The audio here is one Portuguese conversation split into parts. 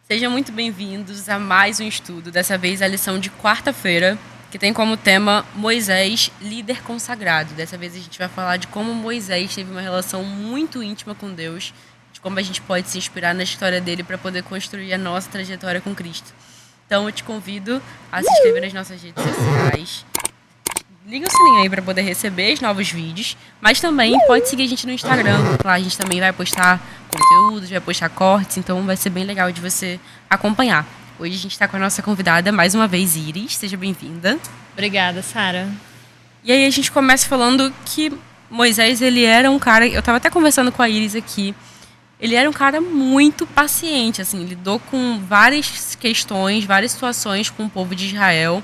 Sejam muito bem-vindos a mais um estudo, dessa vez a lição de quarta-feira, que tem como tema Moisés, líder consagrado. Dessa vez a gente vai falar de como Moisés teve uma relação muito íntima com Deus, de como a gente pode se inspirar na história dele para poder construir a nossa trajetória com Cristo. Então eu te convido a se inscrever nas nossas redes sociais. Liga o sininho aí para poder receber os novos vídeos, mas também pode seguir a gente no Instagram. Lá a gente também vai postar conteúdos, vai postar cortes, então vai ser bem legal de você acompanhar. Hoje a gente está com a nossa convidada, mais uma vez, Iris. Seja bem-vinda. Obrigada, Sara. E aí a gente começa falando que Moisés, ele era um cara... Eu estava até conversando com a Iris aqui. Ele era um cara muito paciente, assim, lidou com várias questões, várias situações com o povo de Israel.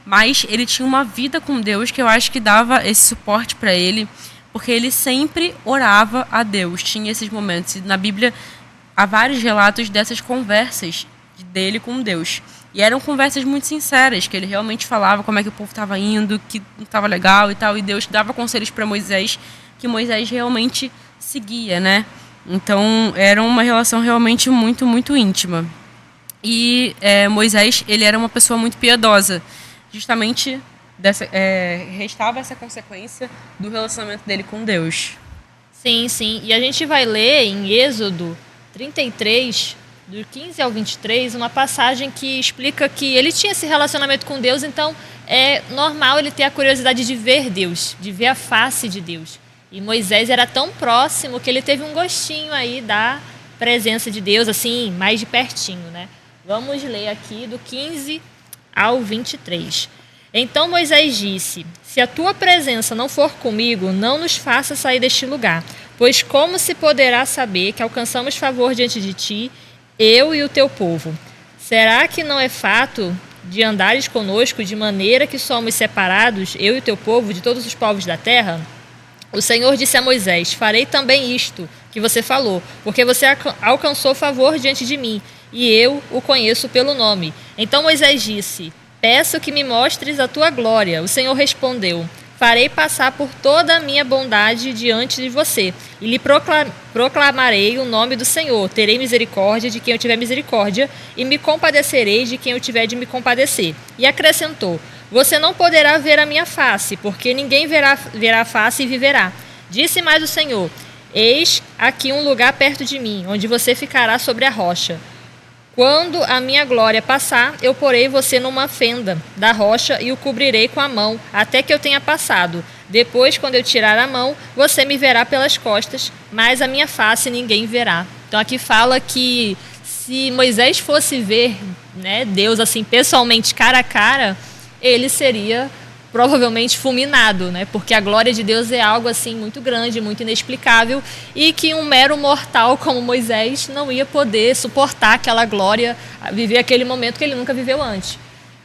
Mas ele tinha uma vida com Deus que eu acho que dava esse suporte para ele, porque ele sempre orava a Deus, tinha esses momentos. E na Bíblia há vários relatos dessas conversas dele com Deus. E eram conversas muito sinceras, que ele realmente falava como é que o povo estava indo, que não estava legal e tal. E Deus dava conselhos para Moisés, que Moisés realmente seguia, né? Então era uma relação realmente muito, muito íntima. E Moisés, ele era uma pessoa muito piedosa. Justamente restava essa consequência do relacionamento dele com Deus. Sim, sim. E a gente vai ler em Êxodo 33, do 15 ao 23, uma passagem que explica que ele tinha esse relacionamento com Deus, então é normal ele ter a curiosidade de ver Deus, de ver a face de Deus. E Moisés era tão próximo que ele teve um gostinho aí da presença de Deus, assim, mais de pertinho, né? Vamos ler aqui do 15 ao 23. Então Moisés disse: se a tua presença não for comigo, não nos faça sair deste lugar, pois como se poderá saber que alcançamos favor diante de ti, eu e o teu povo? Será que não é fato de andares conosco de maneira que somos separados, eu e o teu povo, de todos os povos da terra? O Senhor disse a Moisés: farei também isto que você falou, porque você alcançou favor diante de mim, e eu o conheço pelo nome. Então Moisés disse: peço que me mostres a tua glória. O Senhor respondeu: farei passar por toda a minha bondade diante de você, e lhe proclamarei o nome do Senhor. Terei misericórdia de quem eu tiver misericórdia, e me compadecerei de quem eu tiver de me compadecer. E acrescentou: você não poderá ver a minha face, porque ninguém verá a face e viverá. Disse mais o Senhor: eis aqui um lugar perto de mim, onde você ficará sobre a rocha. Quando a minha glória passar, eu porei você numa fenda da rocha e o cobrirei com a mão, até que eu tenha passado. Depois, quando eu tirar a mão, você me verá pelas costas, mas a minha face ninguém verá. Então aqui fala que se Moisés fosse ver, né, Deus assim pessoalmente, cara a cara, ele seria provavelmente fulminado, né? Porque a glória de Deus é algo assim muito grande, muito inexplicável, e que um mero mortal como Moisés não ia poder suportar aquela glória, viver aquele momento que ele nunca viveu antes.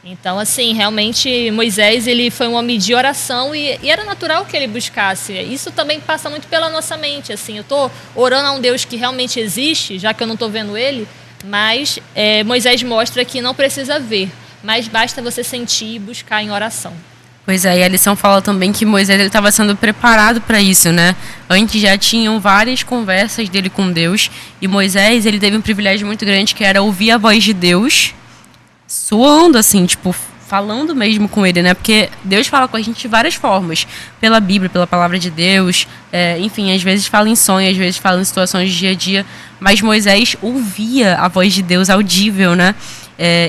Então, assim, realmente Moisés, ele foi um homem de oração e era natural que ele buscasse. Isso também passa muito pela nossa mente, assim, eu estou orando a um Deus que realmente existe, já que eu não estou vendo ele, mas Moisés mostra que não precisa ver, mas basta você sentir e buscar em oração. Pois é, e a lição fala também que Moisés estava sendo preparado para isso, né? Antes já tinham várias conversas dele com Deus, e Moisés, ele teve um privilégio muito grande, que era ouvir a voz de Deus soando, assim, tipo, falando mesmo com ele, né? Porque Deus fala com a gente de várias formas, pela Bíblia, pela palavra de Deus, enfim, às vezes fala em sonho, às vezes fala em situações de dia a dia, mas Moisés ouvia a voz de Deus audível, né?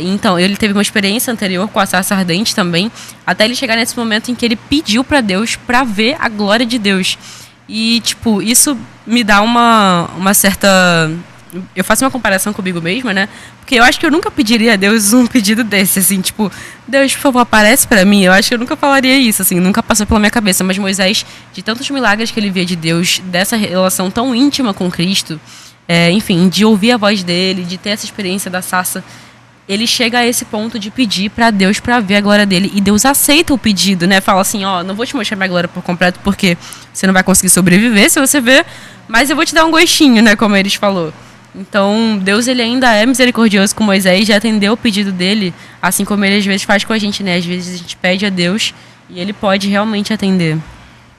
Então, ele teve uma experiência anterior com a sarça ardente também, até ele chegar nesse momento em que ele pediu para Deus para ver a glória de Deus. E, tipo, isso me dá uma certa... Eu faço uma comparação comigo mesma, né? Porque eu acho que eu nunca pediria a Deus um pedido desse, assim, tipo, Deus, por favor, aparece para mim. Eu acho que eu nunca falaria isso, assim, nunca passou pela minha cabeça. Mas Moisés, de tantos milagres que ele via de Deus, dessa relação tão íntima com Cristo, enfim, de ouvir a voz dele, de ter essa experiência da sarça, ele chega a esse ponto de pedir para Deus para ver a glória dele, e Deus aceita o pedido, né? Fala assim, ó, não vou te mostrar minha glória por completo porque você não vai conseguir sobreviver se você ver, mas eu vou te dar um gostinho, né, como eles falou. Então, Deus, ele ainda é misericordioso com Moisés, já atendeu o pedido dele, assim como ele às vezes faz com a gente, né? Às vezes a gente pede a Deus e ele pode realmente atender.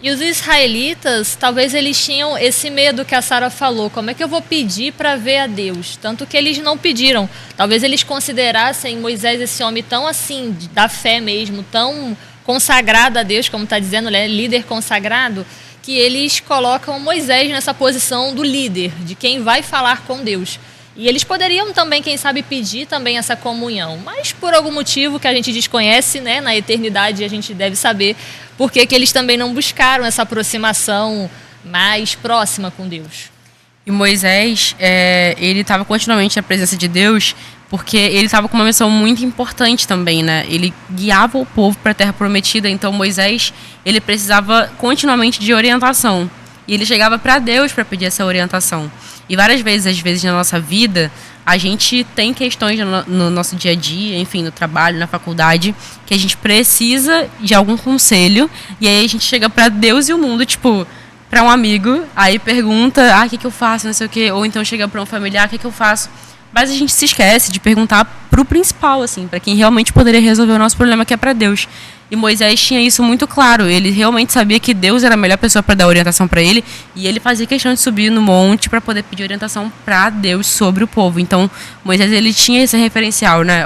E os israelitas, talvez eles tinham esse medo que a Sara falou. Como é que eu vou pedir para ver a Deus? Tanto que eles não pediram. Talvez eles considerassem Moisés esse homem tão assim, da fé mesmo, tão consagrado a Deus, como está dizendo, né? Líder consagrado, que eles colocam Moisés nessa posição do líder, de quem vai falar com Deus. E eles poderiam também, quem sabe, pedir também essa comunhão. Mas por algum motivo que a gente desconhece, né, na eternidade a gente deve saber por que eles também não buscaram essa aproximação mais próxima com Deus. E Moisés, ele estava continuamente na presença de Deus, porque ele estava com uma missão muito importante também, né? Ele guiava o povo para a Terra Prometida, então Moisés, ele precisava continuamente de orientação. E ele chegava para Deus para pedir essa orientação. E várias vezes, às vezes, na nossa vida, a gente tem questões no nosso dia a dia, enfim, no trabalho, na faculdade, que a gente precisa de algum conselho. E aí a gente chega para Deus e o mundo, tipo, para um amigo, aí pergunta, o que eu faço, não sei o quê. Ou então chega para um familiar, o que eu faço. Mas a gente se esquece de perguntar pro principal, assim, para quem realmente poderia resolver o nosso problema, que é para Deus. E Moisés tinha isso muito claro. Ele realmente sabia que Deus era a melhor pessoa para dar orientação para ele, e ele fazia questão de subir no monte para poder pedir orientação para Deus sobre o povo. Então, Moisés, ele tinha esse referencial, né?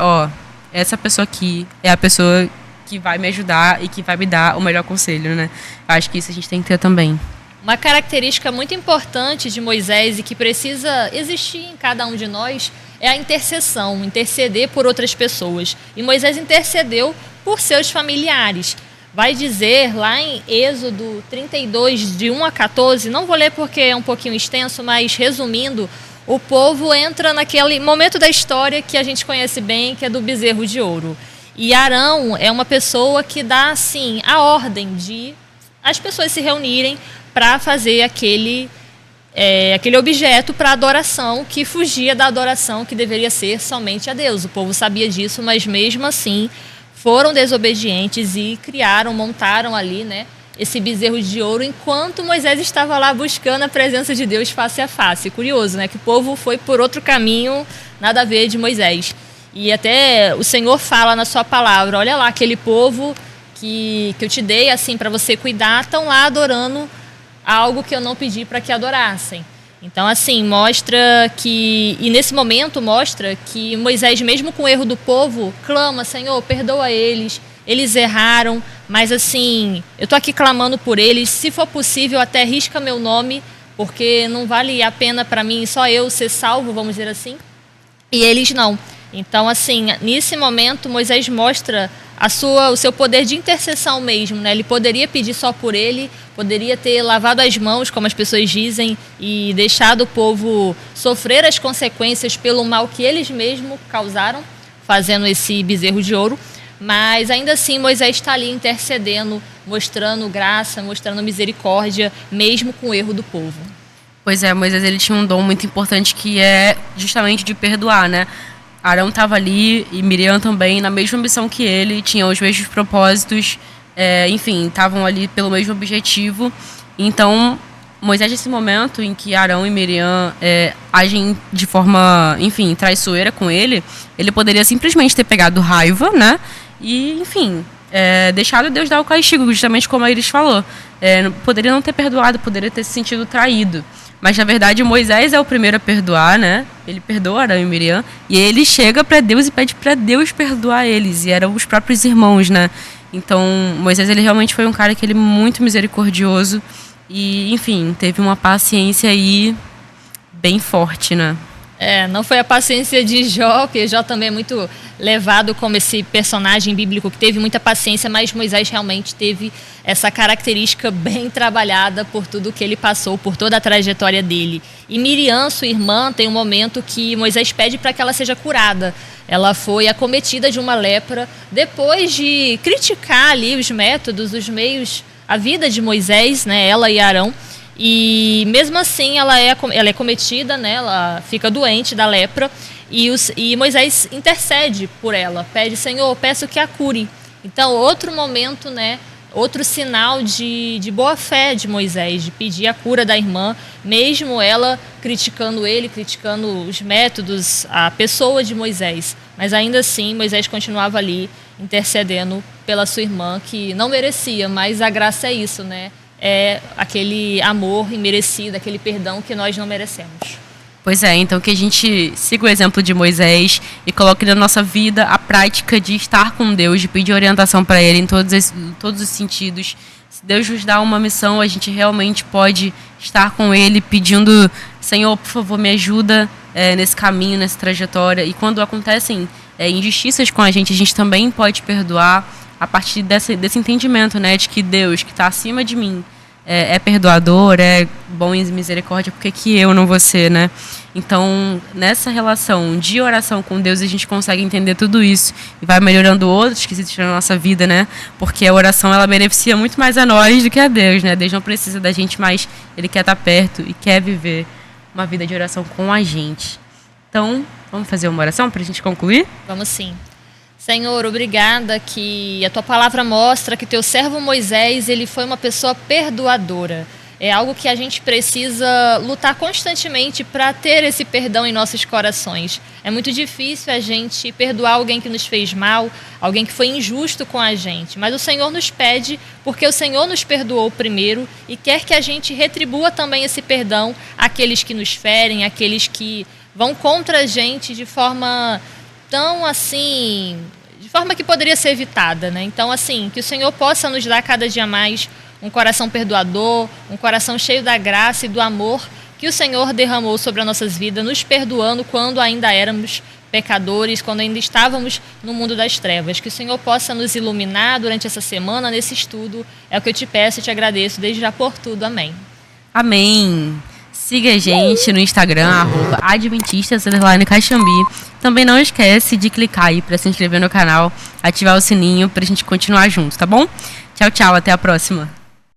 Essa pessoa aqui é a pessoa que vai me ajudar e que vai me dar o melhor conselho, né? Acho que isso a gente tem que ter também. Uma característica muito importante de Moisés e que precisa existir em cada um de nós é a intercessão, interceder por outras pessoas. E Moisés intercedeu por seus familiares. Vai dizer lá em Êxodo 32, de 1 a 14, não vou ler porque é um pouquinho extenso, mas resumindo, o povo entra naquele momento da história que a gente conhece bem, que é do bezerro de ouro. E Arão é uma pessoa que dá, assim, a ordem de as pessoas se reunirem para fazer aquele objeto para adoração, que fugia da adoração que deveria ser somente a Deus. O povo sabia disso, mas mesmo assim foram desobedientes e montaram ali, né, esse bezerro de ouro, enquanto Moisés estava lá buscando a presença de Deus face a face. Curioso, né, que o povo foi por outro caminho, nada a ver de Moisés. E até o Senhor fala na sua palavra, olha lá, aquele povo que eu te dei assim para você cuidar, estão lá adorando algo que eu não pedi para que adorassem. Então, assim, e nesse momento mostra que Moisés, mesmo com o erro do povo, clama, Senhor, perdoa eles erraram, mas assim, eu estou aqui clamando por eles, se for possível até risca meu nome, porque não vale a pena para mim só eu ser salvo, vamos dizer assim, e eles não. Então, assim, nesse momento, Moisés mostra o seu poder de intercessão mesmo, né? Ele poderia pedir só por ele, poderia ter lavado as mãos, como as pessoas dizem, e deixado o povo sofrer as consequências pelo mal que eles mesmos causaram, fazendo esse bezerro de ouro. Mas ainda assim, Moisés está ali intercedendo, mostrando graça, mostrando misericórdia, mesmo com o erro do povo. Pois é, Moisés, ele tinha um dom muito importante, que é justamente de perdoar, né? Arão estava ali e Miriam também, na mesma missão que ele, tinham os mesmos propósitos, enfim, estavam ali pelo mesmo objetivo. Então, Moisés, nesse momento em que Arão e Miriam agem de forma, enfim, traiçoeira com ele, ele poderia simplesmente ter pegado raiva, né? E, enfim, deixado Deus dar o castigo, justamente como a Iris falou. Poderia não ter perdoado, poderia ter se sentido traído. Mas, na verdade, Moisés é o primeiro a perdoar, né? Ele perdoa Arão e Miriam. E ele chega para Deus e pede para Deus perdoar eles. E eram os próprios irmãos, né? Então, Moisés, ele realmente foi um cara que ele é muito misericordioso. E, enfim, teve uma paciência aí bem forte, né? Não foi a paciência de Jó, que Jó também é muito levado como esse personagem bíblico que teve muita paciência, mas Moisés realmente teve essa característica bem trabalhada por tudo que ele passou, por toda a trajetória dele. E Miriam, sua irmã, tem um momento que Moisés pede para que ela seja curada. Ela foi acometida de uma lepra, depois de criticar ali os métodos, os meios, a vida de Moisés, né, ela e Arão. E mesmo assim ela é cometida, né? Ela fica doente da lepra e Moisés intercede por ela, pede, Senhor, peço que a cure. Então, outro momento, né? Outro sinal de boa fé de Moisés, de pedir a cura da irmã, mesmo ela criticando ele, criticando os métodos, a pessoa de Moisés. Mas ainda assim, Moisés continuava ali intercedendo pela sua irmã, que não merecia, mas a graça é isso, né? é aquele amor imerecido, aquele perdão que nós não merecemos. Pois é, então que a gente siga o exemplo de Moisés e coloque na nossa vida a prática de estar com Deus, de pedir orientação para Ele em todos os sentidos. Se Deus nos dá uma missão, a gente realmente pode estar com Ele pedindo: Senhor, por favor, me ajuda nesse caminho, nessa trajetória. E quando acontecem injustiças com a gente também pode perdoar a partir desse entendimento, né, de que Deus, que está acima de mim, é perdoador, é bom em misericórdia, por que eu não vou ser, né? Então, nessa relação de oração com Deus, a gente consegue entender tudo isso e vai melhorando outros que existem na nossa vida, né? Porque a oração, ela beneficia muito mais a nós do que a Deus, né? Deus não precisa da gente, mas Ele quer estar perto e quer viver uma vida de oração com a gente. Então, vamos fazer uma oração para a gente concluir? Vamos sim. Senhor, obrigada que a Tua palavra mostra que Teu servo Moisés, ele foi uma pessoa perdoadora. É algo que a gente precisa lutar constantemente para ter esse perdão em nossos corações. É muito difícil a gente perdoar alguém que nos fez mal, alguém que foi injusto com a gente. Mas o Senhor nos pede, porque o Senhor nos perdoou primeiro e quer que a gente retribua também esse perdão àqueles que nos ferem, àqueles que vão contra a gente de forma tão assim, de forma que poderia ser evitada, né? Então, assim, que o Senhor possa nos dar cada dia mais um coração perdoador, um coração cheio da graça e do amor que o Senhor derramou sobre as nossas vidas, nos perdoando quando ainda éramos pecadores, quando ainda estávamos no mundo das trevas. Que o Senhor possa nos iluminar durante essa semana, nesse estudo. É o que eu te peço e te agradeço desde já por tudo. Amém. Amém. Siga a gente no Instagram, @adventistas_caxambi. Também não esquece de clicar aí para se inscrever no canal, ativar o sininho para a gente continuar junto, tá bom? Tchau, tchau, até a próxima.